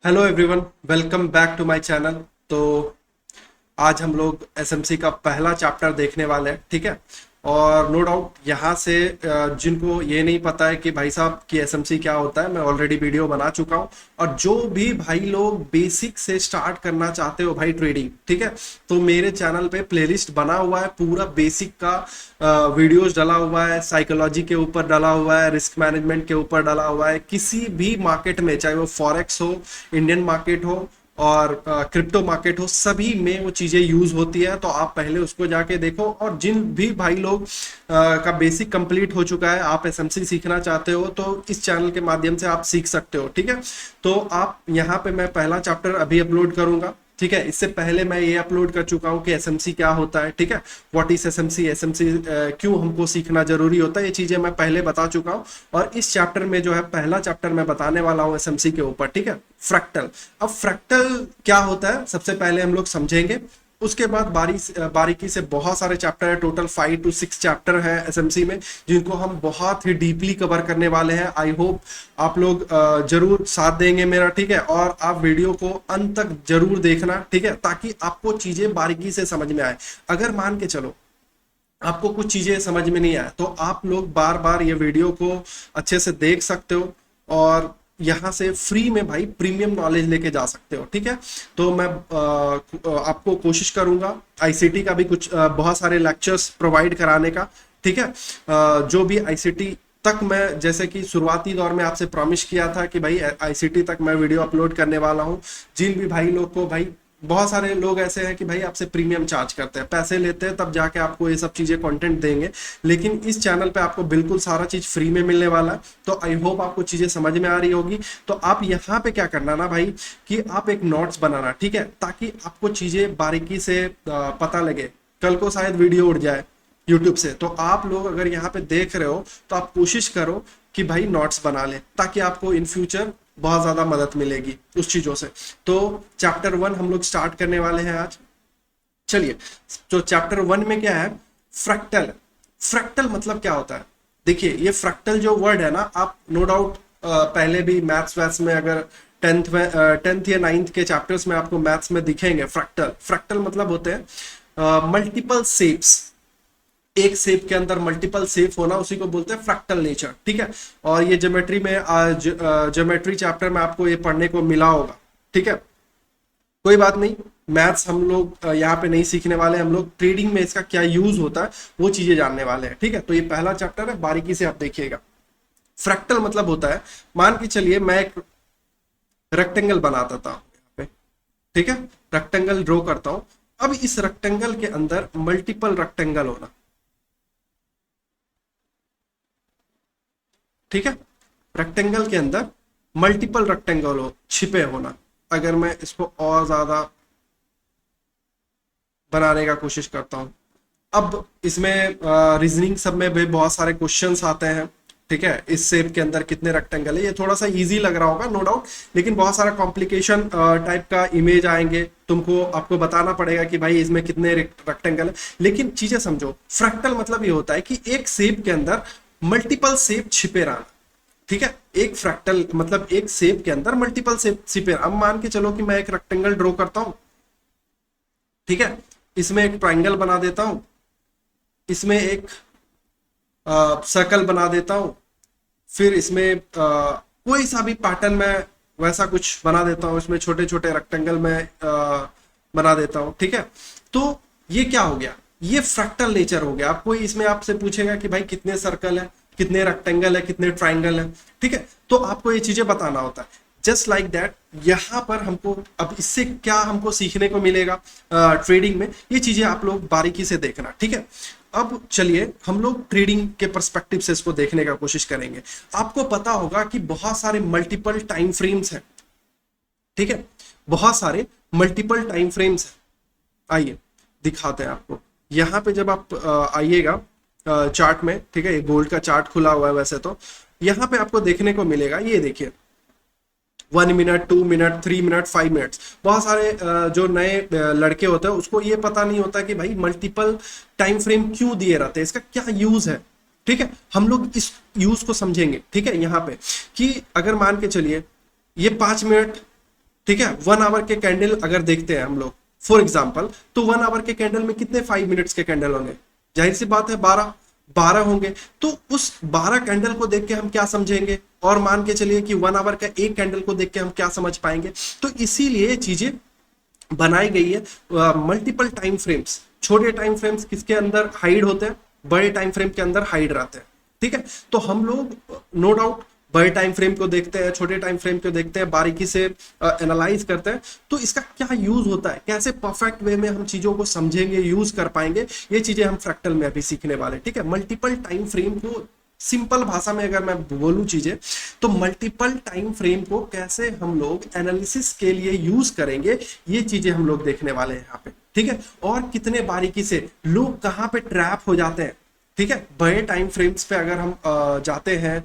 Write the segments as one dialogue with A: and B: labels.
A: Hello everyone, welcome back to my channel. तो आज हम लोग एसएमसी का पहला चैप्टर देखने वाले हैं, ठीक है। और नो डाउट यहाँ से जिनको ये नहीं पता है कि भाई साहब कि एसएमसी क्या होता है, मैं ऑलरेडी वीडियो बना चुका हूँ। और जो भी भाई लोग बेसिक से स्टार्ट करना चाहते हो भाई ट्रेडिंग, ठीक है, तो मेरे चैनल पे प्लेलिस्ट बना हुआ है, पूरा बेसिक का वीडियोस डाला हुआ है, साइकोलॉजी के ऊपर डाला हुआ है, रिस्क मैनेजमेंट के ऊपर डाला हुआ है। किसी भी मार्केट में, चाहे वो फॉरेक्स हो, इंडियन मार्केट हो और क्रिप्टो मार्केट हो, सभी में वो चीज़ें यूज़ होती है। तो आप पहले उसको जाके देखो। और जिन भी भाई लोग का बेसिक कंप्लीट हो चुका है, आप एसएमसी सीखना चाहते हो तो इस चैनल के माध्यम से आप सीख सकते हो, ठीक है। तो आप यहाँ पे मैं पहला चैप्टर अभी अपलोड करूंगा, ठीक है। इससे पहले मैं ये अपलोड कर चुका हूँ कि एसएमसी क्या होता है, ठीक है। व्हाट इज एसएमसी, एसएमसी क्यों हमको सीखना जरूरी होता है, ये चीजें मैं पहले बता चुका हूँ। और इस चैप्टर में जो है पहला चैप्टर मैं बताने वाला हूँ एसएमसी के ऊपर, ठीक है। फ्रैक्टल। अब फ्रैक्टल क्या होता है सबसे पहले हम लोग समझेंगे। उसके बाद बारीकी से बहुत सारे चैप्टर है, टोटल 5 to 6 चैप्टर है एसएमसी में, जिनको हम बहुत ही डीपली कवर करने वाले हैं। आई होप आप लोग जरूर साथ देंगे मेरा, ठीक है। और आप वीडियो को अंत तक जरूर देखना, ठीक है, ताकि आपको चीजें बारीकी से समझ में आए। अगर मान के चलो आपको कुछ चीजें समझ में नहीं आए तो आप लोग बार बार ये वीडियो को अच्छे से देख सकते हो और यहाँ से फ्री में भाई प्रीमियम नॉलेज लेके जा सकते हो, ठीक है। तो मैं आपको कोशिश करूंगा आईसीटी का भी कुछ बहुत सारे लेक्चर्स प्रोवाइड कराने का, ठीक है। जो भी आईसीटी तक मैं, जैसे कि शुरुआती दौर में आपसे प्रॉमिस किया था कि भाई आईसीटी तक मैं वीडियो अपलोड करने वाला हूँ। जिन भी भाई लोग को, भाई बहुत सारे लोग ऐसे हैं कि भाई आपसे प्रीमियम चार्ज करते हैं, पैसे लेते हैं तब जाके आपको ये सब चीजें कंटेंट देंगे। लेकिन इस चैनल पे आपको बिल्कुल सारा चीज फ्री में मिलने वाला है। तो आई होप आपको चीजें समझ में आ रही होगी। तो आप यहाँ पे क्या करना ना भाई, कि आप एक नोट्स बनाना, ठीक है, ताकि आपको चीजें बारीकी से पता लगे। कल को शायद वीडियो उड़ जाए यूट्यूब से, तो आप लोग अगर यहाँ पे देख रहे हो तो आप कोशिश करो कि भाई नोट्स बना ले, ताकि आपको इन फ्यूचर बहुत ज्यादा मदद मिलेगी उस चीजों से। तो चैप्टर 1 हम लोग स्टार्ट करने वाले हैं आज। चलिए, तो चैप्टर 1 में क्या है, फ्रैक्टल। फ्रैक्टल मतलब क्या होता है, देखिए ये फ्रैक्टल जो वर्ड है ना, आप नो डाउट पहले भी मैथ्स वैथ्स में, अगर टेंथ या नाइन्थ के चैप्टर्स में आपको मैथ्स में दिखेंगे फ्रैक्टल। फ्रैक्टल मतलब होते हैं मल्टीपल शेप्स। एक शेप के अंदर मल्टीपल शेप होना, उसी को बोलते हैं फ्रैक्टल नेचर, ठीक है। और ये ज्योमेट्री में ज्योमेट्री चैप्टर में आपको ये पढ़ने को मिला होगा, ठीक है। कोई बात नहीं, मैथ्स हम लोग यहाँ पे नहीं सीखने वाले, हम लोग ट्रेडिंग में इसका क्या यूज होता है वो चीजें जानने वाले हैं, ठीक है। तो ये पहला चैप्टर है, बारीकी से आप देखिएगा। फ्रैक्टल मतलब होता है, मान के चलिए मैं एक रेक्टेंगल बनाता था यहाँ पे, ठीक है, रेक्टेंगल ड्रॉ करता हूं। अब इस रेक्टेंगल के अंदर मल्टीपल रेक्टेंगल होना, ठीक है। रेक्टेंगल के अंदर मल्टीपल रेक्टेंगल हो, छिपे होना। अगर मैं इसको और ज्यादा बनाने का कोशिश करता हूं, अब इसमें रीजनिंग सब में भी बहुत सारे क्वेश्चंस आते हैं, ठीक है। इस शेप के अंदर कितने रेक्टेंगल है, ये थोड़ा सा इजी लग रहा होगा नो डाउट, लेकिन बहुत सारा कॉम्प्लिकेशन टाइप का इमेज आएंगे, तुमको आपको बताना पड़ेगा कि भाई इसमें कितने रेक्टेंगल है। लेकिन चीजें समझो, फ्रैक्टल मतलब ये होता है कि एक शेप के अंदर मल्टीपल शेप छिपे रहना, ठीक है। एक फ्रैक्टल मतलब एक शेप के अंदर मल्टीपल शेप छिपे। अब मान के चलो कि मैं एक रेक्टेंगल ड्रॉ करता हूं, ठीक है, इसमें एक ट्राइंगल बना देता हूं, इसमें एक सर्कल बना देता हूं, फिर इसमें कोई सा भी पैटर्न में वैसा कुछ बना देता हूं, इसमें छोटे छोटे रेक्टेंगल में बना देता हूं, ठीक है। तो ये क्या हो गया, ये फ्रैक्टल नेचर हो गया। आप कोई इसमें आपसे पूछेगा कि भाई कितने सर्कल है, कितने रेक्टेंगल है, कितने ट्राइंगल है, ठीक है, तो आपको ये चीजें बताना होता है। जस्ट लाइक दैट यहाँ पर हमको, अब इससे क्या हमको सीखने को मिलेगा ट्रेडिंग में, ये चीजें आप लोग बारीकी से देखना, ठीक है। अब चलिए हम लोग ट्रेडिंग के पर्सपेक्टिव से इसको देखने का कोशिश करेंगे। आपको पता होगा कि बहुत सारे मल्टीपल टाइम फ्रेम्स हैं, ठीक है, बहुत सारे मल्टीपल टाइम फ्रेम्स हैं। आइए दिखाते हैं आपको। यहाँ पे जब आप आइएगा चार्ट में, ठीक है, ये गोल्ड का चार्ट खुला हुआ है वैसे तो, यहाँ पे आपको देखने को मिलेगा, ये देखिए 1 मिनट, 2 मिनट, 3 मिनट, 5 मिनट्स। बहुत सारे जो नए लड़के होते हैं उसको ये पता नहीं होता कि भाई मल्टीपल टाइम फ्रेम क्यों दिए रहते हैं, इसका क्या यूज है, ठीक है। हम लोग इस यूज को समझेंगे, ठीक है। यहाँ पे कि अगर मान के चलिए ये 5 मिनट ठीक है, 1 आवर के कैंडल अगर देखते हैं हम लोग फॉर एग्जाम्पल, तो 1 आवर के कैंडल में कितने 5 मिनट्स के कैंडल होंगे? जाहिर सी बात है 12 12 होंगे। तो उस 12 कैंडल को देख के हम क्या समझेंगे, और मान के चलिए कि 1 आवर का एक कैंडल को देख के हम क्या समझ पाएंगे। तो इसीलिए चीजें बनाई गई है। मल्टीपल टाइम फ्रेम्स, छोटे टाइम फ्रेम्स किसके अंदर हाइड होते हैं? बड़े टाइम फ्रेम के अंदर हाइड रहते हैं। ठीक है, तो हम लोग नो डाउट बड़े टाइम फ्रेम को देखते हैं, छोटे टाइम फ्रेम को देखते हैं, बारीकी से एनालाइज करते हैं। तो इसका क्या यूज होता है, कैसे परफेक्ट वे में हम चीजों को समझेंगे, यूज कर पाएंगे, ये चीजें हम फ्रैक्टल में अभी सीखने वाले। ठीक है, मल्टीपल टाइम फ्रेम को सिंपल भाषा में अगर मैं बोलूं चीजें, तो मल्टीपल टाइम फ्रेम को कैसे हम लोग एनालिसिस के लिए यूज करेंगे, ये चीजें हम लोग देखने वाले हैं यहाँ पे। ठीक है, और कितने बारीकी से लोग कहाँ पे ट्रैप हो जाते हैं। ठीक है, बड़े टाइम फ्रेम्स पे अगर हम जाते हैं,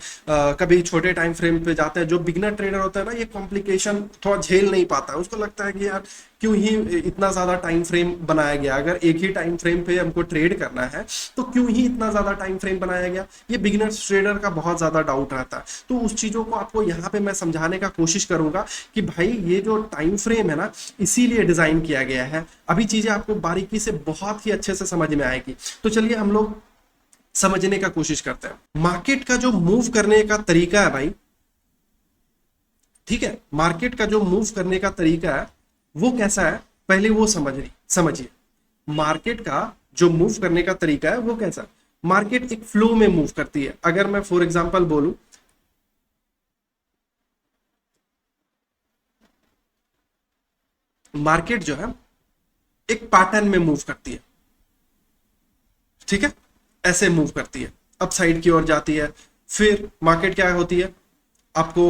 A: कभी छोटे टाइम फ्रेम पे जाते हैं, जो बिगनर ट्रेडर होता है ना, ये कॉम्प्लिकेशन थोड़ा झेल नहीं पाता है। उसको लगता है कि यार क्यों ही इतना ज्यादा टाइम फ्रेम बनाया गया, अगर एक ही टाइम फ्रेम पे हमको ट्रेड करना है तो क्यों ही इतना ज्यादा टाइम फ्रेम बनाया गया। ये बिगिनर ट्रेडर का बहुत ज्यादा डाउट रहता है। तो उस चीजों को आपको यहाँ पे मैं समझाने का कोशिश करूंगा कि भाई ये जो टाइम फ्रेम है ना, इसीलिए डिजाइन किया गया है। अभी चीजें आपको बारीकी से बहुत ही अच्छे से समझ में आएगी। तो चलिए हम लोग समझने का कोशिश करते हैं मार्केट का जो मूव करने का तरीका है भाई। ठीक है, मार्केट का जो मूव करने का तरीका है वो कैसा है, पहले वो समझिए। मार्केट का जो मूव करने का तरीका है वो कैसा है? मार्केट एक फ्लो में मूव करती है। अगर मैं फॉर एग्जांपल बोलूं, मार्केट जो है एक पैटर्न में मूव करती है। ठीक है, ऐसे मूव करती है, अप साइड की ओर जाती है। फिर मार्केट क्या होती है, आपको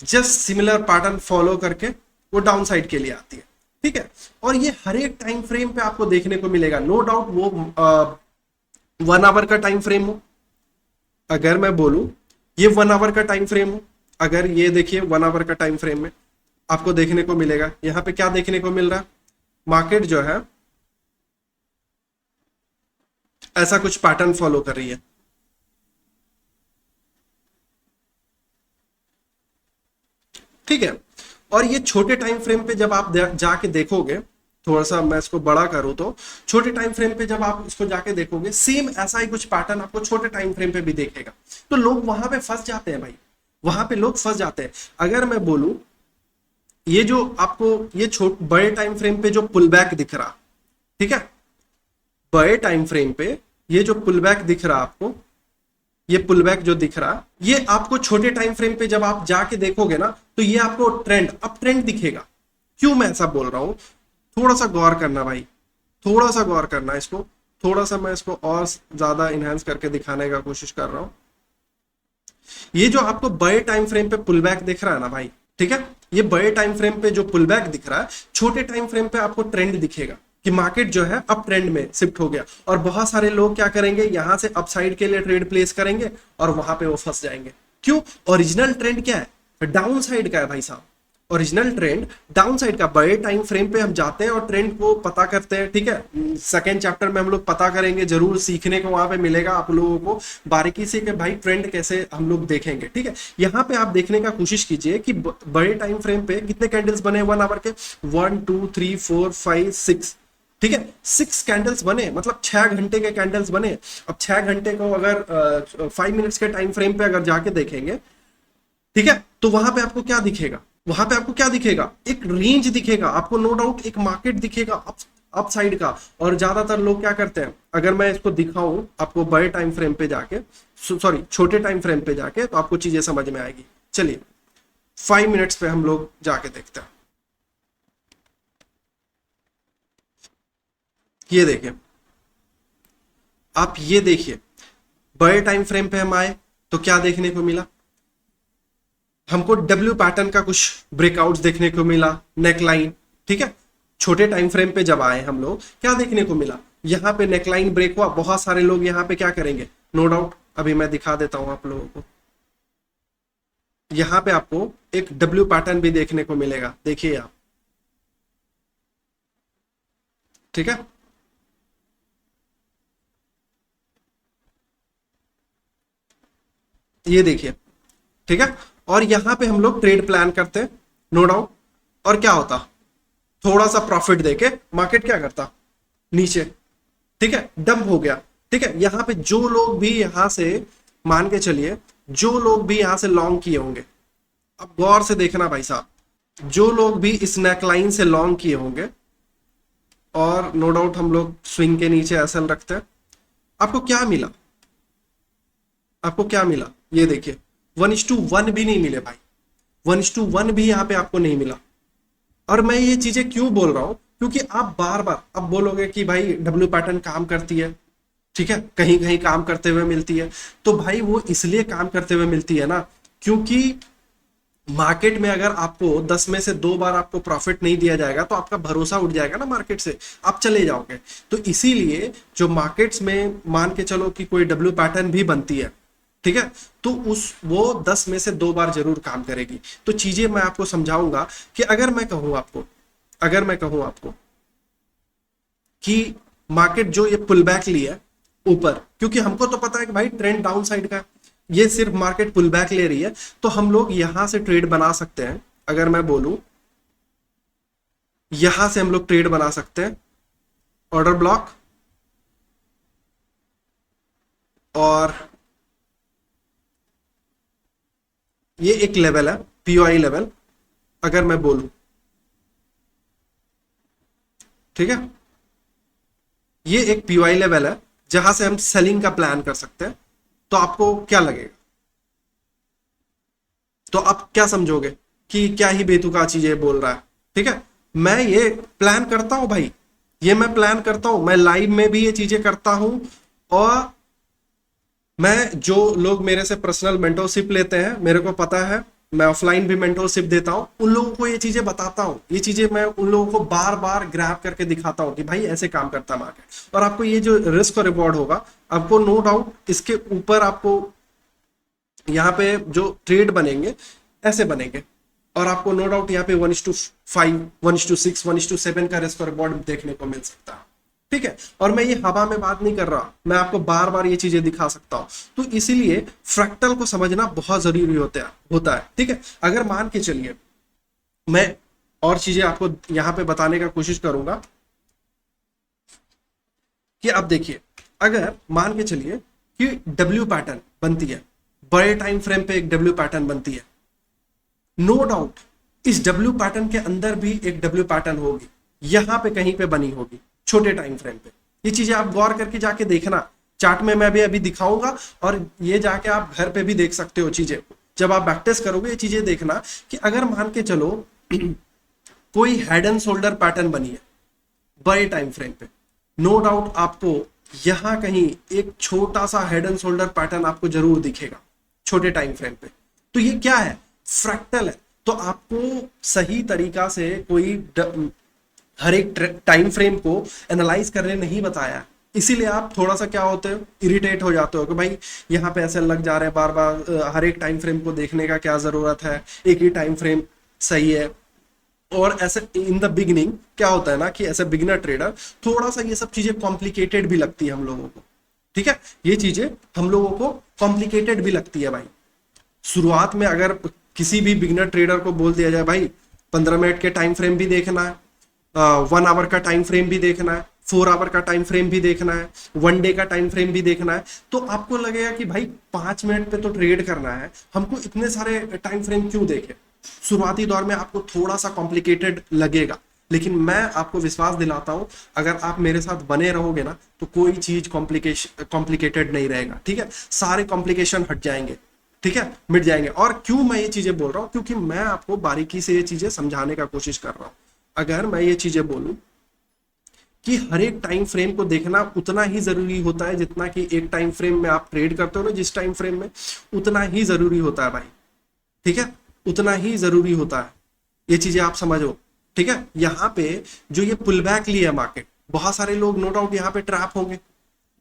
A: जस्ट सिमिलर पैटर्न फॉलो करके वो डाउन साइड के लिए आती है। ठीक है, और ये हर एक टाइम फ्रेम पे आपको देखने को मिलेगा। नो डाउट वो 1 आवर का टाइम फ्रेम हो, अगर मैं बोलूं ये 1 आवर का टाइम फ्रेम हो, अगर ये देखिए 1 आवर का टाइम फ्रेम में आपको देखने को मिलेगा, यहां पे क्या देखने को मिल रहा है, मार्केट जो है ऐसा कुछ पैटर्न फॉलो कर रही है। ठीक है, और ये छोटे टाइम फ्रेम पे जब आप जाके देखोगे, थोड़ा सा मैं इसको बड़ा करूं तो छोटे टाइम फ्रेम पे जब आप इसको जाके देखोगे, सेम ऐसा ही कुछ पैटर्न आपको छोटे टाइम फ्रेम पे भी देखेगा। तो लोग वहां पे फंस जाते हैं भाई, वहां पे लोग फंस जाते हैं। अगर मैं बोलूं ये जो आपको ये बड़े टाइम फ्रेम पे जो पुल बैक दिख रहा, ठीक है, बड़े टाइम फ्रेम पे ये जो पुल बैक दिख रहा आपको, ये पुल बैक जो दिख रहा, ये आपको छोटे टाइम फ्रेम पे जब आप जाके देखोगे ना, तो ये आपको ट्रेंड अप ट्रेंड दिखेगा। क्यों मैं ऐसा बोल रहा हूं, थोड़ा सा गौर करना भाई, थोड़ा सा गौर करना इसको। थोड़ा सा मैं इसको और ज्यादा इनहेंस करके दिखाने का कोशिश कर रहा हूं। ये जो आपको बड़े टाइम फ्रेम पे पुल बैक दिख रहा है ना भाई, ठीक है, ये बड़े टाइम फ्रेम पे जो पुल बैक दिख रहा है, छोटे टाइम फ्रेम पे आपको ट्रेंड दिखेगा कि मार्केट जो है अप ट्रेंड में शिफ्ट हो गया। और बहुत सारे लोग क्या करेंगे, यहां से अपसाइड के लिए ट्रेड प्लेस करेंगे और वहां पे वो फंस जाएंगे। क्यों? ओरिजिनल ट्रेंड क्या है, डाउन साइड का है भाई साहब। ओरिजिनल ट्रेंड डाउन साइड का, बड़े टाइम फ्रेम पे हम जाते हैं और ट्रेंड को पता करते हैं। ठीक है, सेकेंड चैप्टर में हम लोग पता करेंगे, जरूर सीखने को वहां पे मिलेगा आप लोगों को बारीकी से कि भाई ट्रेंड कैसे हम लोग देखेंगे। ठीक है, यहाँ पे आप देखने का कोशिश कीजिए कि बड़े टाइम फ्रेम पे कितने कैंडल्स बने 1 आवर के, 1 2 3 4 5 6। ठीक है, 6 कैंडल्स बने, मतलब 6 घंटे के कैंडल्स बने। अब 6 घंटे को अगर 5 मिनट्स के टाइम फ्रेम पे अगर जाके देखेंगे, ठीक है, तो वहां पे आपको क्या दिखेगा, वहां पे आपको क्या दिखेगा, एक रेंज दिखेगा आपको, नो डाउट एक मार्केट दिखेगा अप साइड का। और ज्यादातर लोग क्या करते हैं, अगर मैं इसको दिखाऊं आपको बड़े टाइम फ्रेम पे जाके, सॉरी छोटे टाइम फ्रेम पे जाके, तो आपको चीजें समझ में आएगी। चलिए 5 मिनट्स पे हम लोग जाके देखते हैं। ये देखिए, आप ये देखिए, बड़े टाइम फ्रेम पे हम आए तो क्या देखने को मिला, हमको डब्ल्यू पैटर्न का कुछ ब्रेकआउट्स देखने को मिला, नेकलाइन। ठीक है, छोटे टाइम फ्रेम पे जब आए हम लोग, क्या देखने को मिला, यहाँ पे नेकलाइन ब्रेक हुआ। बहुत सारे लोग यहाँ पे क्या करेंगे, नो डाउट अभी मैं दिखा देता हूं आप लोगों को। यहाँ पे आपको एक डब्ल्यू पैटर्न भी देखने को मिलेगा, देखिए आप। ठीक है, ये देखिए। ठीक है, और यहां पे हम लोग ट्रेड प्लान करते हैं। No doubt. और क्या होता, थोड़ा सा प्रॉफिट देके मार्केट क्या करता, नीचे, ठीक है, डंप हो गया। ठीक है, यहां पे जो लोग भी यहां से, मान के चलिए जो लोग भी यहां से लॉन्ग किए होंगे, अब गौर से देखना भाई साहब, जो लोग भी इस नेकलाइन से लॉन्ग किए होंगे, और नो डाउट हम लोग स्विंग के नीचे एसएल रखते हैं, आपको क्या मिला, आपको क्या मिला, ये देखिए 1:1 भी नहीं मिले भाई, 1:1 भी यहाँ पे आपको नहीं मिला। और मैं ये चीजें क्यों बोल रहा हूं, क्योंकि आप बार बार अब बोलोगे कि भाई डब्ल्यू पैटर्न काम करती है, ठीक है, कहीं कहीं काम करते हुए मिलती है। तो भाई वो इसलिए काम करते हुए मिलती है ना, क्योंकि मार्केट में अगर आपको 10 में से 2 बार आपको प्रॉफिट नहीं दिया जाएगा तो आपका भरोसा उठ जाएगा ना मार्केट से, आप चले जाओगे। तो इसीलिए जो मार्केट्स में मान के चलो कि कोई डब्ल्यू पैटर्न भी बनती है, ठीक है, तो उस वो 10 में से 2 बार जरूर काम करेगी। तो चीजें मैं आपको समझाऊंगा कि अगर मैं कहूं आपको कि मार्केट जो ये पुल बैक लिया है ऊपर, क्योंकि हमको तो पता है कि भाई ट्रेंड डाउन साइड का है, ये सिर्फ मार्केट पुल बैक ले रही है, तो हम लोग यहां से ट्रेड बना सकते हैं। अगर मैं बोलूं यहां से हम लोग ट्रेड बना सकते हैं, ऑर्डर ब्लॉक, और ये एक लेवल है पीओआई लेवल, अगर मैं बोलूं, ठीक है, ये एक पीओआई लेवल है जहां से हम सेलिंग का प्लान कर सकते हैं। तो आपको क्या लगेगा, तो आप क्या समझोगे कि क्या ही बेतुका चीजें बोल रहा है। ठीक है, मैं ये प्लान करता हूं भाई, ये मैं प्लान करता हूं, मैं लाइव में भी ये चीजें करता हूं, और मैं जो लोग मेरे से पर्सनल मेंटरशिप लेते हैं, मेरे को पता है, मैं ऑफलाइन भी मेंटरशिप देता हूं, उन लोगों को ये चीजें बताता हूं, ये चीजें मैं उन लोगों को बार बार ग्रैब करके दिखाता हूं कि भाई ऐसे काम करता है मार्केट। और आपको ये जो रिस्क और रिवॉर्ड होगा, आपको नो डाउट इसके ऊपर आपको यहाँ पे जो ट्रेड बनेंगे ऐसे बनेंगे, और आपको नो डाउट यहाँ पे 1:5, 1:6, 1:7 का रिस्क और रिवॉर्ड देखने को मिल सकता है। ठीक है, और मैं ये हवा में बात नहीं कर रहा, मैं आपको बार बार ये चीजें दिखा सकता हूं। तो इसीलिए फ्रैक्टल को समझना बहुत जरूरी होता है। ठीक है, अगर मान के चलिए मैं और चीजें आपको यहां पे बताने का कोशिश करूंगा कि आप देखिए, अगर मान के चलिए कि डब्ल्यू पैटर्न बनती है, बड़े टाइम फ्रेम पे एक डब्ल्यू पैटर्न बनती है, नो डाउट इस डब्ल्यू पैटर्न के अंदर भी एक डब्ल्यू पैटर्न होगी, यहां पे कहीं पे बनी होगी छोटे टाइम फ्रेम पे। ये चीजें आप गौर करके जाके देखना, चार्ट में मैं भी अभी दिखाऊंगा, और ये जाके आप घर पे भी देख सकते हो चीजें, जब आप प्रैक्टिस करोगे ये चीजें देखना कि अगर मान के चलो कोई हेड एंड शोल्डर पैटर्न बनी है बड़े टाइम फ्रेम पे, नो डाउट आपको यहां कहीं एक छोटा सा हेड एंड शोल्डर पैटर्न आपको जरूर दिखेगा छोटे टाइम फ्रेम पे। तो ये क्या है, फ्रैक्टल है। तो आपको सही तरीका से कोई हर एक टाइम फ्रेम को एनालाइज करने नहीं बताया, इसीलिए आप थोड़ा सा क्या होते हो, इरिटेट हो जाते हो कि भाई यहाँ पे ऐसे लग जा रहे हैं बार बार, हर एक टाइम फ्रेम को देखने का क्या जरूरत है, एक ही टाइम फ्रेम सही है। और ऐसे इन द बिगिनिंग क्या होता है ना कि ऐसे बिगिनर ट्रेडर थोड़ा सा ये सब चीजें कॉम्प्लिकेटेड भी लगती है हम लोगों को। ठीक है, ये चीजें हम लोगों को कॉम्प्लिकेटेड भी लगती है भाई। शुरुआत में अगर किसी भी बिगिनर ट्रेडर को बोल दिया जाए भाई 15 मिनट के टाइम फ्रेम भी देखना है, 1 आवर का टाइम फ्रेम भी देखना है, 4 आवर का टाइम फ्रेम भी देखना है, 1 डे का टाइम फ्रेम भी देखना है, तो आपको लगेगा कि भाई 5 मिनट पे तो ट्रेड करना है, हमको इतने सारे टाइम फ्रेम क्यों देखे। शुरुआती दौर में आपको थोड़ा सा कॉम्प्लिकेटेड लगेगा, लेकिन मैं आपको विश्वास दिलाता हूं अगर आप मेरे साथ बने रहोगे ना तो कोई चीज कॉम्प्लिकेटेड नहीं रहेगा। ठीक है, सारे कॉम्प्लिकेशन हट जाएंगे, ठीक है, मिट जाएंगे। और क्यों मैं ये चीजें बोल रहा हूं, क्योंकि मैं आपको बारीकी से ये चीजें समझाने का कोशिश कर रहा हूं। अगर मैं ये चीजें बोलूं कि हर एक टाइम फ्रेम को देखना उतना ही जरूरी होता है जितना कि एक टाइम फ्रेम में आप ट्रेड करते हो ना, जिस टाइम फ्रेम में, उतना ही जरूरी होता है भाई। ठीक है, उतना ही जरूरी होता है, ये चीजें आप समझो। ठीक है, यहाँ पे जो ये पुल बैक लिया मार्केट, बहुत सारे लोग नो डाउट यहाँ पे ट्रैप होंगे,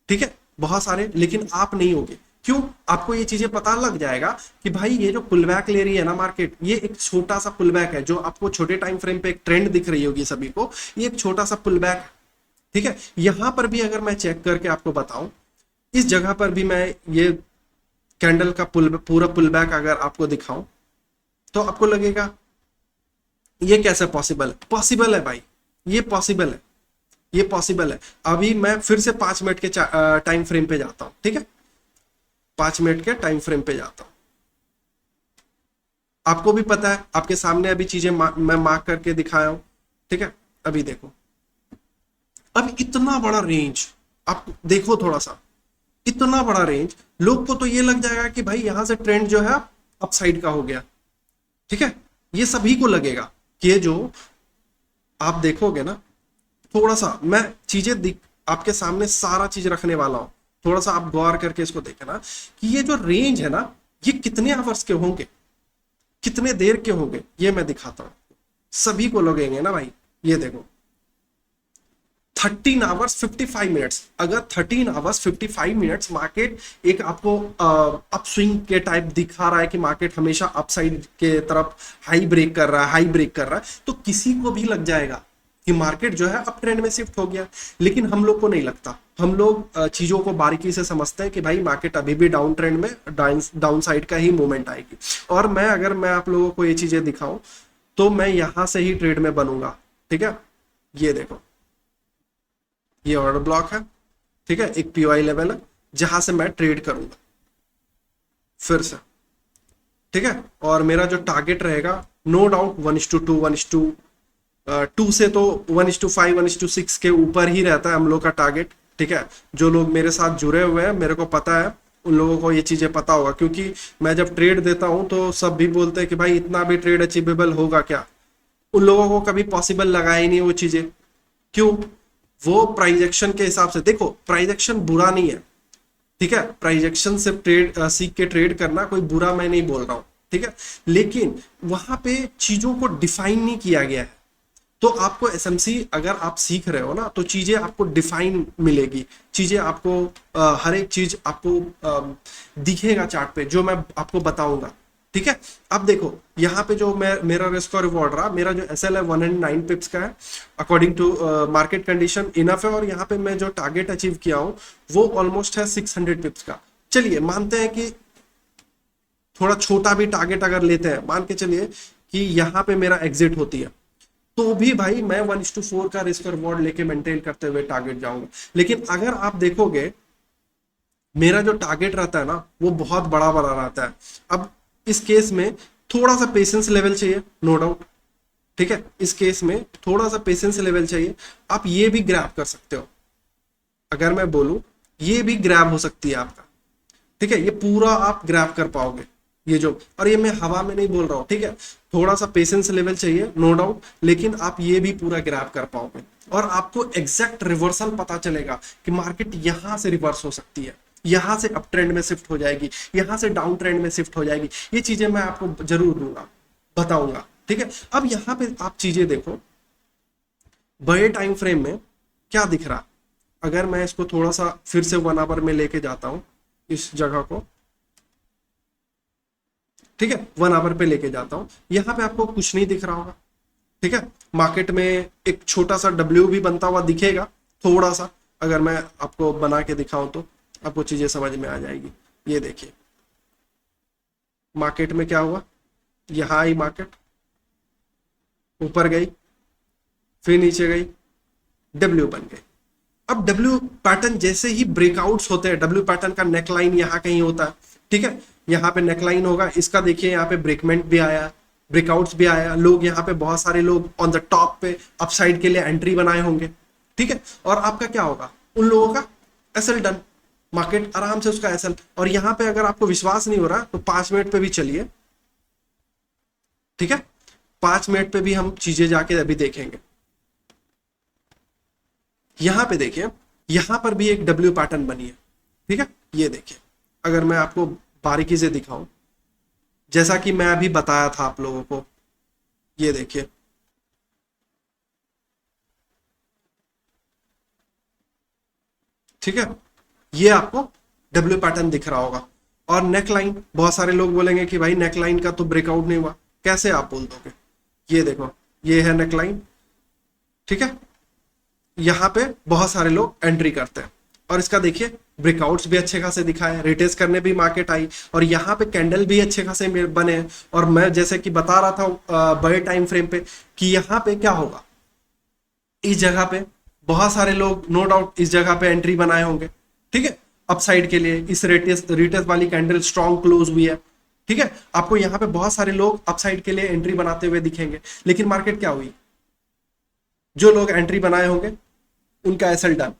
A: ठीक है, बहुत सारे, लेकिन आप नहीं होगे। क्यों, आपको ये चीजें पता लग जाएगा कि भाई ये जो पुल बैक ले रही है ना मार्केट, ये एक छोटा सा पुल बैक है, जो आपको छोटे टाइम फ्रेम पे एक ट्रेंड दिख रही होगी सभी को, ये एक छोटा सा पुल बैक है। ठीक है, यहां पर भी अगर मैं चेक करके आपको बताऊं, इस जगह पर भी मैं ये कैंडल का पूरा पुल बैक अगर आपको दिखाऊं तो आपको लगेगा ये कैसे पॉसिबल है? पॉसिबल है भाई, ये पॉसिबल है, ये पॉसिबल है। अभी मैं फिर से 5 मिनट के टाइम फ्रेम पे जाता हूं, ठीक है, 5 मिनट के टाइम फ्रेम पे जाता हूं। आपको भी पता है, आपके सामने अभी चीजें मैं मार्क करके दिखाया हूं, ठीक है। अभी देखो, अब इतना बड़ा रेंज, आप देखो थोड़ा सा, इतना बड़ा रेंज, लोग को तो ये लग जाएगा कि भाई यहां से ट्रेंड जो है अपसाइड का हो गया, ठीक है। ये सभी को लगेगा कि ये जो आप देखोगे ना, थोड़ा सा मैं चीजें आपके सामने सारा चीज रखने वाला हूं, थोड़ा सा आप गौर करके इसको देखना कि ये जो रेंज है ना, ये कितने आवर्स के होंगे, कितने देर के होंगे, ये मैं दिखाता हूं। सभी को लगेंगे ना भाई, ये देखो 13 आवर्स 55 मिनट्स। अगर 13 आवर्स 55 मिनट्स मार्केट एक आपको अपस्विंग के टाइप दिखा रहा है कि मार्केट हमेशा अपसाइड के तरफ हाई ब्रेक कर रहा है, हाई ब्रेक कर रहा है, तो किसी को भी लग जाएगा कि मार्केट जो है अप ट्रेंड में शिफ्ट हो गया। लेकिन हम लोग को नहीं लगता, हम लोग चीजों को बारीकी से समझते हैं कि भाई मार्केट अभी भी डाउन ट्रेंड में, डाउन साइड का ही मूवमेंट आएगी। और अगर मैं आप लोगों को ये चीजें दिखाऊं तो मैं यहां से ही ट्रेड में बनूंगा, ठीक है। ये देखो, ये ऑर्डर ब्लॉक है, ठीक है, एक पीओआई लेवल है जहां से मैं ट्रेड करूंगा फिर से, ठीक है। और मेरा जो टारगेट रहेगा, नो डाउट 1:2 1:2 से तो 1:5 1:6 के ऊपर ही रहता है हम लोग का टारगेट, ठीक है। जो लोग मेरे साथ जुड़े हुए हैं, मेरे को पता है, उन लोगों को ये चीजें पता होगा, क्योंकि मैं जब ट्रेड देता हूं तो सब भी बोलते हैं कि भाई इतना भी ट्रेड अचीवेबल होगा क्या। उन लोगों को कभी पॉसिबल लगा ही नहीं वो चीजें। क्यों? वो प्राइस एक्शन के हिसाब से देखो, प्राइस एक्शन बुरा नहीं है, ठीक है, प्राइस एक्शन से ट्रेड सीख के ट्रेड करना कोई बुरा मैं नहीं बोल रहा हूं, ठीक है। लेकिन वहां पे चीजों को डिफाइन नहीं किया गया है। तो आपको एसएमसी अगर आप सीख रहे हो ना, तो चीजें आपको डिफाइन मिलेगी, चीजें आपको हर एक चीज आपको दिखेगा चार्ट पे, जो मैं आपको बताऊंगा, ठीक है। अब देखो यहाँ पे जो मेरा रिस्क और रिवॉर्ड रहा, मेरा जो एसएल है 109 पिप्स का है, according to market condition enough है। और यहाँ पे मैं जो टारगेट अचीव किया हूँ वो ऑलमोस्ट है 600 पिप्स का। चलिए मानते हैं कि थोड़ा छोटा भी टारगेट अगर लेते हैं, मान के चलिए कि यहाँ पे मेरा एग्जिट होती है, तो भी भाई मैं 1:4 का रिस्क और रिवॉर्ड लेके मेंटेन करते हुए टारगेट जाऊंगा। लेकिन अगर आप देखोगे मेरा जो टारगेट रहता है ना, वो बहुत बड़ा बड़ा रहता है। अब इस केस में थोड़ा सा पेशेंस लेवल चाहिए, नो डाउट, ठीक है। इस केस में थोड़ा सा पेशेंस लेवल चाहिए। आप ये भी ग्रैब कर सकते हो, अगर मैं बोलूं ये भी ग्रैब हो सकती है आपका, ठीक है, ये पूरा आप ग्रैब कर पाओगे ये जो, और ये मैं हवा में नहीं बोल रहा हूँ, ठीक है। थोड़ा सा पेशेंस लेवल चाहिए, नो डाउट, लेकिन आप ये भी पूरा ग्रैब कर पाओगे। और आपको एग्जैक्ट रिवर्सल पता चलेगा कि मार्केट यहां से रिवर्स हो सकती है, यहां से अप ट्रेंड में शिफ्ट हो जाएगी, यहां से डाउन ट्रेंड में शिफ्ट हो जाएगी। ये चीजें मैं आपको जरूर दूंगा, बताऊंगा, ठीक है। अब यहाँ पे आप चीजें देखो, बड़े टाइम फ्रेम में क्या दिख रहा। अगर मैं इसको थोड़ा सा फिर से 1 आवर में लेके जाता हूं, इस जगह को, ठीक है, 1 आवर पे लेके जाता हूं, यहाँ पे आपको कुछ नहीं दिख रहा होगा, ठीक है। मार्केट में एक छोटा सा डब्ल्यू भी बनता हुआ दिखेगा, थोड़ा सा, अगर मैं आपको बना के दिखाऊं तो आपको चीजें समझ में आ जाएगी। ये देखिए मार्केट में क्या हुआ, यहां आई मार्केट, ऊपर गई, फिर नीचे गई, डब्ल्यू बन गई। अब डब्ल्यू पैटर्न जैसे ही ब्रेकआउट्स होते हैं, डब्ल्यू पैटर्न का नेकलाइन यहाँ कहीं होता है, ठीक है, यहाँ पे नेकलाइन होगा, इसका देखिए यहाँ पे ब्रेकमेंट भी आया, ब्रेकआउट्स भी आया, लोग यहाँ पे बहुत सारे लोग ऑन द टॉप पे अपसाइड के लिए एंट्री बनाए होंगे, ठीक है। और आपका क्या होगा, उन लोगों का एसएल डन, मार्केट आराम से उसका एसएल। और यहाँ पे अगर आपको विश्वास नहीं हो रहा तो 5 मिनट पे भी चलिए, ठीक है, 5 मिनट पे भी हम चीजें जाके अभी देखेंगे। यहां पे देखिए, यहां पर भी एक डब्ल्यू पैटर्न बनी है, ठीक है। ये देखिए, अगर मैं आपको बारीकी से दिखाऊं, जैसा कि मैं अभी बताया था आप लोगों को, ये देखिए, ठीक है, ये आपको डब्ल्यू पैटर्न दिख रहा होगा। और नेकलाइन, बहुत सारे लोग बोलेंगे कि भाई नेकलाइन का तो ब्रेकआउट नहीं हुआ, कैसे आप बोल दोगे। ये देखो, ये है नेकलाइन, ठीक है, यहां पे बहुत सारे लोग एंट्री करते हैं, और इसका देखिए ब्रेकआउट्स भी अच्छे खासे दिखाए, रिटेस्ट करने भी मार्केट आई, और यहाँ पे कैंडल भी अच्छे खासे बने हैं। और मैं जैसे कि बता रहा था बड़े टाइम फ्रेम पे कि यहाँ पे क्या होगा, इस जगह पे बहुत सारे लोग नो डाउट इस जगह पे एंट्री बनाए होंगे, ठीक है, अपसाइड के लिए। इस रिटेस्ट वाली कैंडल स्ट्रॉन्ग क्लोज हुई है, ठीक है, आपको यहाँ पे बहुत सारे लोग अपसाइड के लिए एंट्री बनाते हुए दिखेंगे। लेकिन मार्केट क्या हुई, जो लोग एंट्री बनाए होंगे उनका एसएल डन,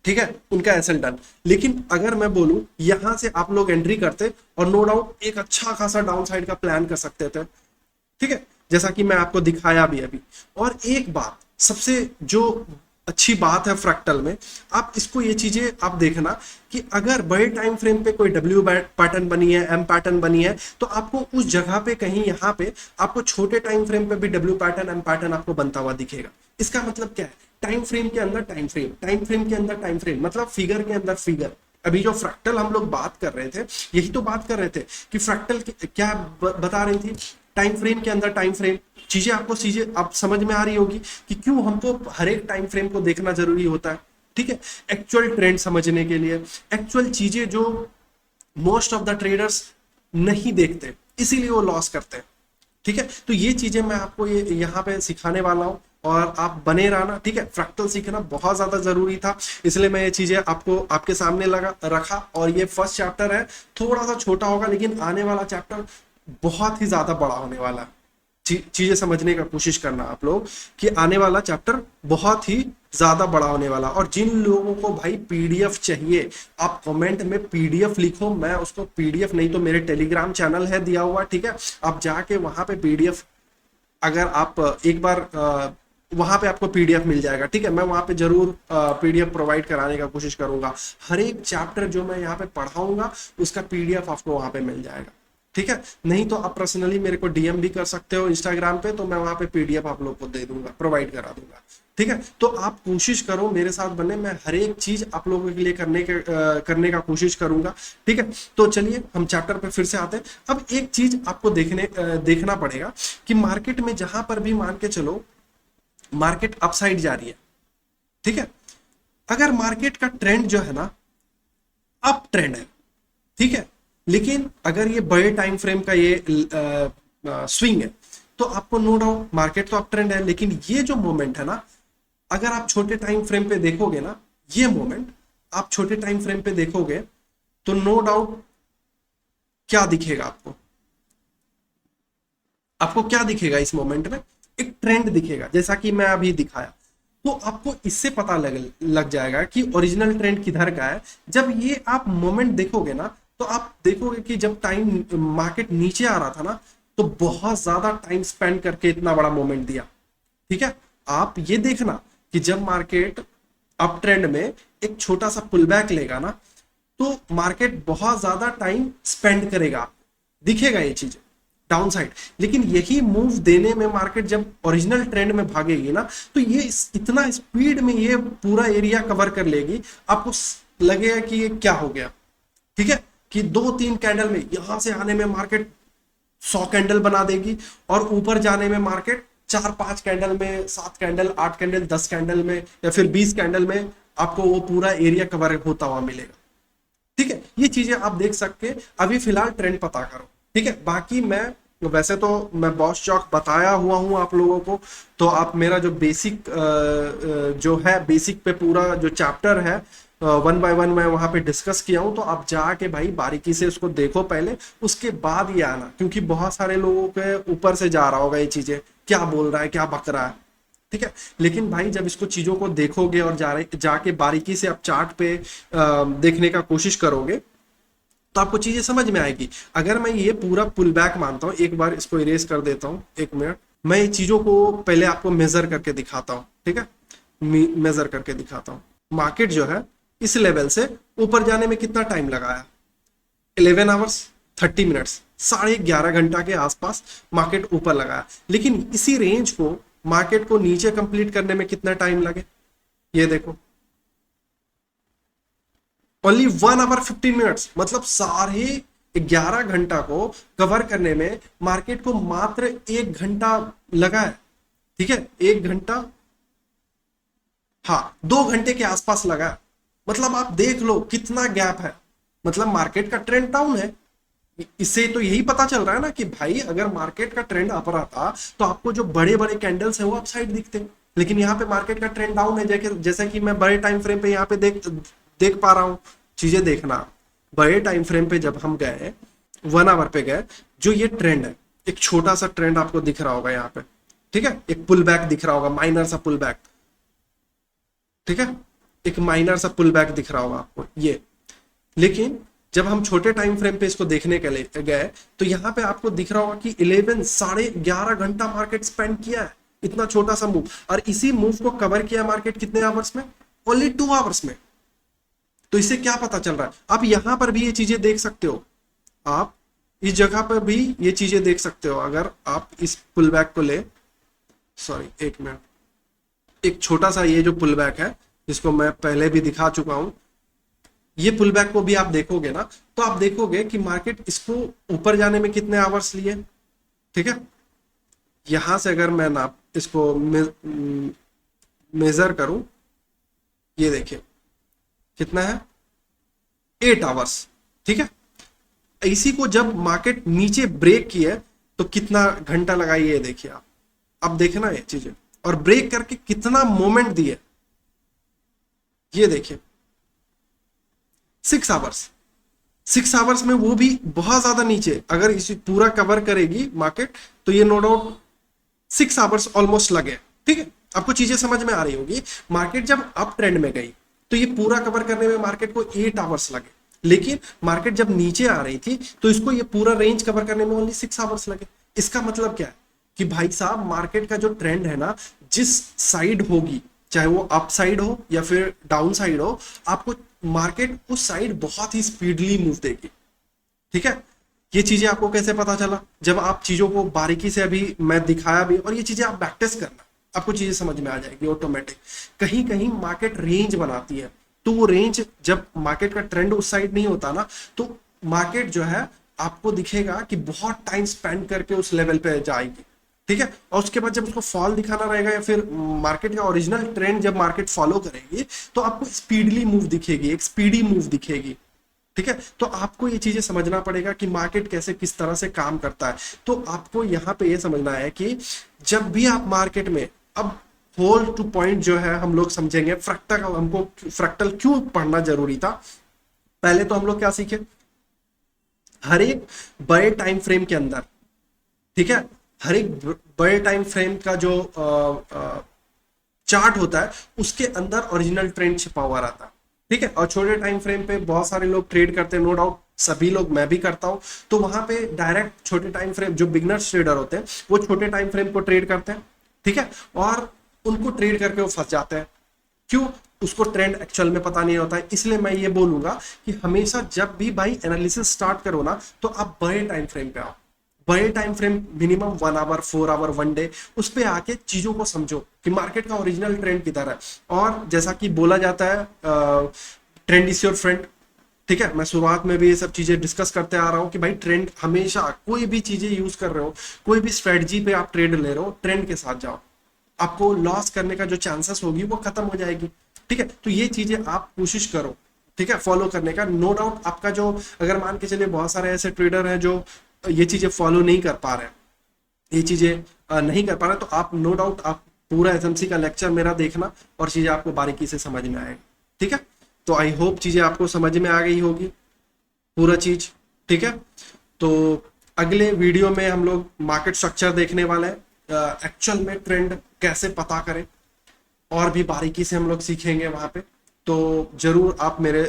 A: ठीक है, उनका एसएल डन। लेकिन अगर मैं बोलूं यहां से आप लोग एंट्री करते और नो डाउट एक अच्छा खासा डाउन साइड का प्लान कर सकते थे, ठीक है, जैसा कि मैं आपको दिखाया भी अभी। और एक बात सबसे जो अच्छी बात है फ्रैक्टल में, आप इसको ये चीजें आप देखना कि अगर बड़े टाइम फ्रेम पे कोई डब्ल्यू पैटर्न बनी है, एम पैटर्न बनी है, तो आपको उस जगह पे कहीं यहाँ पे आपको छोटे टाइम फ्रेम पे भी डब्ल्यू पैटर्न, एम पैटर्न आपको बनता हुआ दिखेगा। इसका मतलब क्या है, टाइम फ्रेम के अंदर टाइम फ्रेम, टाइम फ्रेम के अंदर टाइम फ्रेम, मतलब फिगर के अंदर फिगर। अभी जो फ्रैक्टल हम लोग बात कर रहे थे, यही तो बात कर रहे थे कि फ्रैक्टल क्या बता रही थी, टाइम फ्रेम के अंदर टाइम फ्रेम। चीजें आपको चीजें आप समझ में आ रही होगी कि क्यों हमको हर एक टाइम फ्रेम को देखना जरूरी होता है, ठीक है, एक्चुअल ट्रेंड समझने के लिए, एक्चुअल चीजें जो मोस्ट ऑफ द ट्रेडर्स नहीं देखते, इसीलिए वो लॉस करते हैं, ठीक है। तो ये चीजें मैं आपको ये यहाँ पे सिखाने वाला हूँ और आप बने रहना, ठीक है। फ्रैक्टल सीखना बहुत ज्यादा जरूरी था, इसलिए मैं ये चीजें आपको आपके सामने रखा। और ये फर्स्ट चैप्टर है, थोड़ा सा छोटा होगा, लेकिन आने वाला चैप्टर बहुत ही ज्यादा बड़ा होने वाला है। चीजें समझने का कोशिश करना आप लोग कि आने वाला चैप्टर बहुत ही ज्यादा बड़ा होने वाला। और जिन लोगों को भाई पीडीएफ चाहिए, आप कमेंट में पीडीएफ लिखो, मैं उसको पीडीएफ, नहीं तो मेरे टेलीग्राम चैनल है दिया हुआ, ठीक है, आप जाके वहां पे पीडीएफ, अगर आप एक बार वहां पे आपको पीडीएफ मिल जाएगा, ठीक है। मैं वहां पे जरूर पीडीएफ प्रोवाइड कराने का कोशिश करूंगा। हर एक चैप्टर जो मैं यहाँ पे पढ़ाऊंगा उसका पीडीएफ आपको वहां पे मिल जाएगा, ठीक है। नहीं तो आप पर्सनली मेरे को डीएम भी कर सकते हो इंस्टाग्राम पे, तो मैं वहां पे पीडीएफ आप लोग को दे दूंगा, प्रोवाइड करा दूंगा, ठीक है। तो आप कोशिश करो मेरे साथ बने, मैं हर एक चीज आप लोगों के लिए करने का कोशिश करूंगा, ठीक है। तो चलिए हम चैप्टर पे फिर से आते हैं। अब एक चीज आपको देखना पड़ेगा कि मार्केट में जहां पर भी मान के चलो मार्केट अपसाइड जा रही है, ठीक है, अगर मार्केट का ट्रेंड जो है ना अप ट्रेंड है, ठीक है, लेकिन अगर ये बड़े टाइम फ्रेम का ये स्विंग है, तो आपको नो डाउट मार्केट तो अप ट्रेंड है, लेकिन ये जो मोमेंट है ना, अगर आप छोटे टाइम फ्रेम पे देखोगे ना, ये मोमेंट आप छोटे टाइम फ्रेम पे देखोगे तो नो डाउट क्या दिखेगा आपको, आपको क्या दिखेगा इस मोमेंट में, एक ट्रेंड दिखेगा, जैसा कि मैं अभी दिखाया। तो आपको इससे पता लग जाएगा कि ओरिजिनल ट्रेंड किधर का है। जब ये आप मोमेंट देखोगे ना, तो आप देखोगे कि जब टाइम मार्केट नीचे आ रहा था ना, तो बहुत ज्यादा टाइम स्पेंड करके इतना बड़ा मोमेंट दिया, ठीक है। आप ये देखना कि जब मार्केट अप ट्रेंड में एक छोटा सा पुल बैक लेगा ना, तो मार्केट बहुत ज्यादा टाइम स्पेंड करेगा, दिखेगा ये चीज डाउन साइड। लेकिन यही मूव देने में मार्केट जब ओरिजिनल ट्रेंड में भागेगी ना, तो ये इतना स्पीड में ये पूरा एरिया कवर कर लेगी, आपको लगेगा कि ये क्या हो गया, ठीक है, कि 2-3 कैंडल में यहां से आने में मार्केट 100 कैंडल बना देगी, और ऊपर जाने में मार्केट 4-5 कैंडल में, 7 कैंडल, 8 कैंडल, 10 कैंडल में, या फिर 20 कैंडल में आपको वो पूरा एरिया कवर होता हुआ मिलेगा, ठीक है। ये चीजें आप देख सकते, अभी फिलहाल ट्रेंड पता करो, ठीक है। बाकी वैसे तो मैं बॉस चौक बताया हुआ हूं आप लोगों को, तो आप मेरा जो बेसिक जो है, बेसिक पे पूरा जो चैप्टर है 1 बाय 1 मैं वहां पे डिस्कस किया हूं, तो आप जाके भाई बारीकी से उसको देखो पहले, उसके बाद ये आना, क्योंकि बहुत सारे लोगों के ऊपर से जा रहा होगा ये चीजें, क्या बोल रहा है, क्या बक रहा है, ठीक है। लेकिन भाई जब इसको चीजों को देखोगे और जाके बारीकी से आप चार्ट पे देखने का कोशिश करोगे, तो आपको चीजें समझ में आएगी। अगर मैं ये पूरा पुल बैक मानता हूँ, एक बार इसको इरेज कर देता हूँ, 1 मिनट, मैं ये चीजों को पहले आपको मेजर करके दिखाता हूँ, ठीक है, मेजर करके दिखाता हूँ। मार्केट जो है इस लेवल से ऊपर जाने में कितना टाइम लगाया, 11 आवर्स 30 मिनट्स, 11.5 घंटा के आसपास मार्केट ऊपर लगाया। लेकिन इसी रेंज को मार्केट को नीचे कंप्लीट करने में कितना टाइम लगे, ये देखो, ओनली 1 आवर 15 मिनट्स, मतलब साढ़े 11 घंटा को कवर करने में मार्केट को मात्र 1 घंटा लगा है, ठीक है, 1 घंटा, हाँ 2 घंटे के आसपास लगा है, मतलब आप देख लो कितना गैप है, मतलब मार्केट का ट्रेंड डाउन है। इससे तो यही पता चल रहा है ना कि भाई अगर मार्केट का ट्रेंड अप रहा था तो आपको जो बड़े बड़े कैंडल्स है वो अपसाइड दिखते हैं, लेकिन यहाँ पे मार्केट का ट्रेंड डाउन है। जैसे कि मैं बड़े टाइम फ्रेम पे यहाँ पे देख देख पा रहा हूँ। चीजें देखना, बड़े टाइम फ्रेम पे जब हम गए, 1 आवर पे गए, जो ये ट्रेंड है, एक छोटा सा ट्रेंड आपको दिख रहा होगा यहाँ पे, ठीक है, एक पुल बैक दिख रहा होगा, माइनर सा पुल बैक, ठीक है, एक माइनर सा पुल बैक दिख रहा होगा आपको ये। लेकिन जब हम छोटे टाइम फ्रेम पे इसको देखने के लिए गए तो यहाँ पे आपको दिख रहा होगा कि 11 11.5 घंटा मार्केट स्पेंड किया है, इतना छोटा सा मूव, और इसी मूव को कवर किया मार्केट कितने आवर्स में, ओनली 2 आवर्स में। तो इससे क्या पता चल रहा है, आप यहां पर भी ये चीजें देख सकते हो, आप इस जगह पर भी ये चीजें देख सकते हो। अगर आप इस पुल बैक को ले, सॉरी एक मिनट, एक छोटा सा ये जो पुल बैक है जिसको मैं पहले भी दिखा चुका हूं, ये पुल बैक को भी आप देखोगे ना तो आप देखोगे कि मार्केट इसको ऊपर जाने में कितने आवर्स लिए, ठीक है। यहां से अगर मैं ना इसको मेजर करूं, ये देखिए कितना है, 8 आवर्स, ठीक है। इसी को जब मार्केट नीचे ब्रेक किया तो कितना घंटा लगा ये देखिए आप, अब देखना ये चीजें, और ब्रेक करके कितना मोमेंट दिए, ये देखिए 6 आवर्स, 6 आवर्स में वो भी बहुत ज्यादा नीचे। अगर इसे पूरा कवर करेगी मार्केट तो ये नो डाउट 6 आवर्स ऑलमोस्ट लगे, ठीक है। आपको चीजें समझ में आ रही होगी। मार्केट जब अप ट्रेंड में गई तो ये पूरा कवर करने में मार्केट को 8 आवर्स लगे, लेकिन मार्केट जब नीचे आ रही थी तो इसको ये पूरा रेंज कवर करने में ओनली 6 आवर्स लगे। इसका मतलब क्या है कि भाई साहब मार्केट का जो ट्रेंड है ना, जिस साइड होगी, चाहे वो अप साइड हो या फिर डाउन साइड हो, आपको मार्केट उस साइड बहुत ही स्पीडली मूव देगी, ठीक है। ये चीजें आपको कैसे पता चला, जब आप चीजों को बारीकी से अभी मैं दिखाया भी, और ये चीजें आप बैक टेस्ट करना, आपको चीजें समझ में आ जाएगी ऑटोमेटिक। कहीं कहीं मार्केट रेंज बनाती है, तो वो रेंज जब मार्केट का ट्रेंड उस साइड नहीं होता ना, तो मार्केट जो है आपको दिखेगा कि बहुत टाइम स्पेंड करके उस लेवल पे जाएगी, ठीक है। और उसके बाद जब उसको फॉल दिखाना रहेगा या फिर मार्केट का ओरिजिनल ट्रेंड जब मार्केट फॉलो करेगी तो आपको स्पीडली मूव दिखेगी, एक स्पीडी मूव दिखेगी, ठीक है। तो आपको ये चीजें समझना पड़ेगा कि मार्केट कैसे किस तरह से काम करता है। तो आपको यहाँ पे ये समझना है कि जब भी आप मार्केट में, अब होल टू पॉइंट जो है हम लोग समझेंगे, फ्रैक्टल, हमको फ्रैक्टल क्यों पढ़ना जरूरी था। पहले तो हम लोग क्या सीखे, हर एक बड़े टाइम फ्रेम के अंदर, ठीक है, हर एक बड़े टाइम फ्रेम का जो चार्ट होता है उसके अंदर ओरिजिनल ट्रेंड छिपा हुआ रहता है, ठीक है। और छोटे टाइम फ्रेम पे बहुत सारे लोग ट्रेड करते हैं, नो डाउट सभी लोग, मैं भी करता हूं। तो वहां पे डायरेक्ट छोटे टाइम फ्रेम, जो बिगनर्स ट्रेडर होते हैं वो छोटे टाइम फ्रेम को ट्रेड करते हैं, ठीक है, और उनको ट्रेड करके वो फंस जाते हैं। क्यों, उसको ट्रेंड एक्चुअल में पता नहीं होता है। इसलिए मैं ये बोलूंगा कि हमेशा जब भी भाई एनालिसिस स्टार्ट करो ना, तो आप बड़े टाइम फ्रेम पे आओ, बड़े time frame, minimum 1 hour, 4 hour, 1 day, उस पे आके चीजों को समझो कि मार्केट का ओरिजिनल ट्रेंड किधर है। और जैसा कि बोला जाता है, ट्रेंड इज योर फ्रेंड, ठीक है। मैं शुरुआत में भी ये सब चीजें डिस्कस करते आ रहा हूं कि भाई ट्रेंड, हमेशा कोई भी चीजें यूज कर रहे हो, कोई भी स्ट्रेटजी पे आप ट्रेड ले रहे हो, ट्रेंड के साथ जाओ, आपको लॉस करने का जो चांसेस होगी वो खत्म हो जाएगी, ठीक है। तो ये चीजें आप कोशिश करो, ठीक है, फॉलो करने का। नो डाउट आपका जो, अगर मान के चलिए बहुत सारे ऐसे ट्रेडर हैं जो ये चीजें फॉलो नहीं कर पा रहे हैं, ये चीजें नहीं कर पा रहे, तो आप नो डाउट आप पूरा एसएमसी का लेक्चर मेरा देखना और चीजें आपको बारीकी से समझ में आएगी, ठीक है। तो आई होप चीजें आपको समझ में आ गई होगी पूरा चीज, ठीक है। तो अगले वीडियो में हम लोग मार्केट स्ट्रक्चर देखने वाले हैं, एक्चुअल में ट्रेंड कैसे पता करें, और भी बारीकी से हम लोग सीखेंगे वहां पे। तो जरूर आप मेरे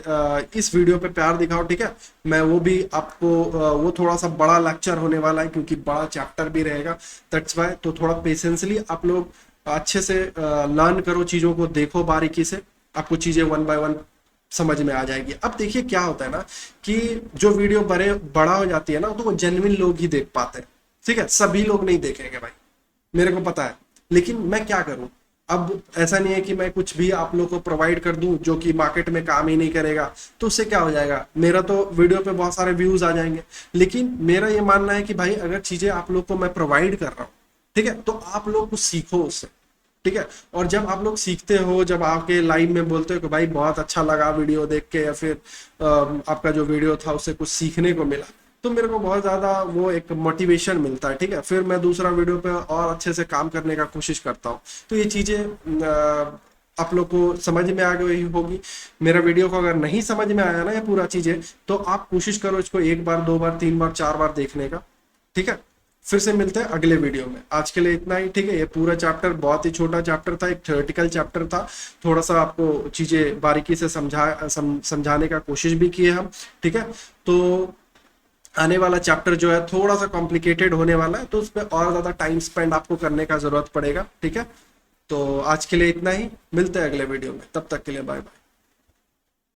A: इस वीडियो पे प्यार दिखाओ, ठीक है। मैं वो भी आपको वो थोड़ा सा बड़ा लेक्चर होने वाला है क्योंकि बड़ा चैप्टर भी रहेगा, दैट्स वाई। तो थोड़ा पेशेंसली आप लोग अच्छे से लर्न करो, चीजों को देखो बारीकी से, आपको चीजें 1 बाय 1 समझ में आ जाएगी। अब देखिए क्या होता है ना कि जो वीडियो बड़ा हो जाती है ना, तो वो जेन्युइन लोग ही देख पाते हैं, ठीक है, सभी लोग नहीं देखेंगे भाई, मेरे को पता है। लेकिन मैं क्या करूं, अब ऐसा नहीं है कि मैं कुछ भी आप लोग को प्रोवाइड कर दूं जो कि मार्केट में काम ही नहीं करेगा, तो उससे क्या हो जाएगा, मेरा तो वीडियो पे बहुत सारे व्यूज आ जाएंगे। लेकिन मेरा ये मानना है कि भाई अगर चीजें आप लोग को मैं प्रोवाइड कर रहा हूँ, ठीक है, तो आप लोग कुछ सीखो उससे, ठीक है। और जब आप लोग सीखते हो, जब आपके लाइव में बोलते हो कि भाई बहुत अच्छा लगा वीडियो देख के, या फिर आपका जो वीडियो था उससे कुछ सीखने को मिला, तो मेरे को बहुत ज़्यादा वो एक मोटिवेशन मिलता है, ठीक है। फिर मैं दूसरा वीडियो पे और अच्छे से काम करने का कोशिश करता हूँ। तो ये चीज़ें आप लोग को समझ में आ गई होगी। मेरा वीडियो को अगर नहीं समझ में आया ना ये पूरा चीज़ें, तो आप कोशिश करो इसको एक बार, दो बार, तीन बार, चार बार देखने का, ठीक है। फिर से मिलते हैं अगले वीडियो में। आज के लिए इतना ही, ठीक है। ये पूरा चैप्टर बहुत ही छोटा चैप्टर था, एक थ्योरेटिकल चैप्टर था। थोड़ा सा आपको चीज़ें बारीकी से समझाने का कोशिश भी किए हम, ठीक है। तो आने वाला चैप्टर जो है थोड़ा सा कॉम्प्लिकेटेड होने वाला है, तो उस पर और ज़्यादा टाइम स्पेंड आपको करने का ज़रूरत पड़ेगा, ठीक है। तो आज के लिए इतना ही, मिलते हैं अगले वीडियो में, तब तक के लिए बाय बाय।